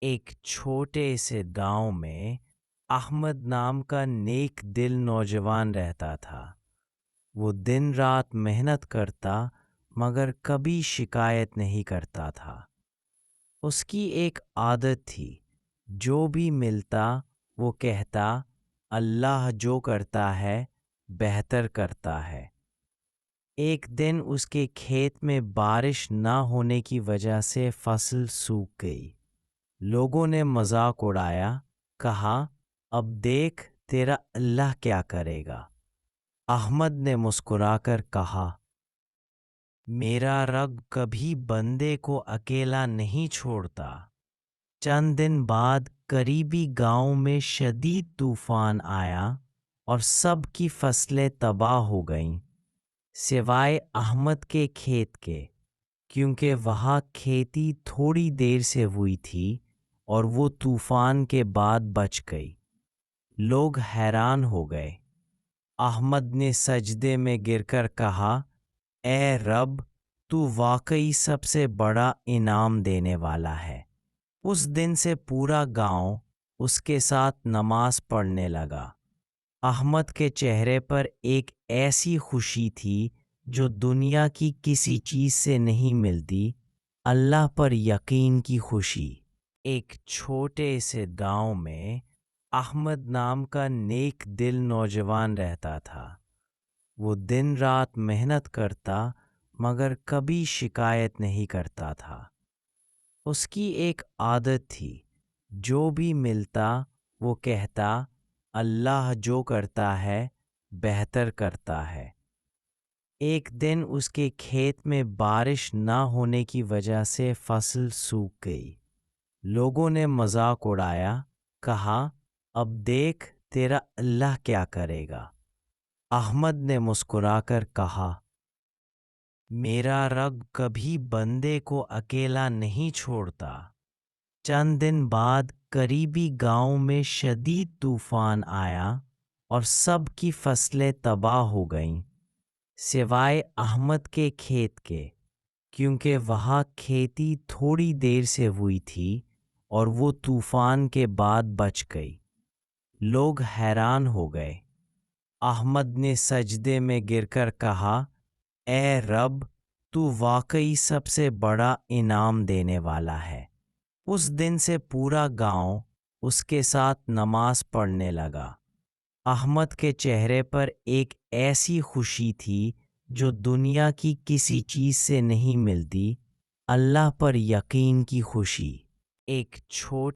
ایک چھوٹے سے گاؤں میں احمد نام کا نیک دل نوجوان رہتا تھا۔ وہ دن رات محنت کرتا مگر کبھی شکایت نہیں کرتا تھا۔ اس کی ایک عادت تھی، جو بھی ملتا وہ کہتا اللہ جو کرتا ہے بہتر کرتا ہے۔ ایک دن اس کے کھیت میں بارش نہ ہونے کی وجہ سے فصل سوکھ گئی۔ لوگوں نے مذاق اڑایا، کہا اب دیکھ تیرا اللہ کیا کرے گا۔ احمد نے مسکرا کر کہا میرا رب کبھی بندے کو اکیلا نہیں چھوڑتا۔ چند دن بعد قریبی گاؤں میں شدید طوفان آیا اور سب کی فصلیں تباہ ہو گئیں سوائے احمد کے کھیت کے، کیونکہ وہاں کھیتی تھوڑی دیر سے ہوئی تھی اور وہ طوفان کے بعد بچ گئی۔ لوگ حیران ہو گئے۔ احمد نے سجدے میں گر کر کہا اے رب، تو واقعی سب سے بڑا انعام دینے والا ہے۔ اس دن سے پورا گاؤں اس کے ساتھ نماز پڑھنے لگا۔ احمد کے چہرے پر ایک ایسی خوشی تھی جو دنیا کی کسی چیز سے نہیں ملتی، اللہ پر یقین کی خوشی۔ ایک چھوٹے سے گاؤں میں احمد نام کا نیک دل نوجوان رہتا تھا۔ وہ دن رات محنت کرتا مگر کبھی شکایت نہیں کرتا تھا۔ اس کی ایک عادت تھی، جو بھی ملتا وہ کہتا اللہ جو کرتا ہے بہتر کرتا ہے۔ ایک دن اس کے کھیت میں بارش نہ ہونے کی وجہ سے فصل سوکھ گئی۔ لوگوں نے مذاق اڑایا، کہا اب دیکھ تیرا اللہ کیا کرے گا۔ احمد نے مسکرا کر کہا میرا رب کبھی بندے کو اکیلا نہیں چھوڑتا۔ چند دن بعد قریبی گاؤں میں شدید طوفان آیا اور سب کی فصلیں تباہ ہو گئیں سوائے احمد کے کھیت کے، کیونکہ وہاں کھیتی تھوڑی دیر سے ہوئی تھی اور وہ طوفان کے بعد بچ گئی۔ لوگ حیران ہو گئے۔ احمد نے سجدے میں گر کر کہا اے رب، تو واقعی سب سے بڑا انعام دینے والا ہے۔ اس دن سے پورا گاؤں اس کے ساتھ نماز پڑھنے لگا۔ احمد کے چہرے پر ایک ایسی خوشی تھی جو دنیا کی کسی چیز سے نہیں ملتی، اللہ پر یقین کی خوشی۔ ایک چھوٹے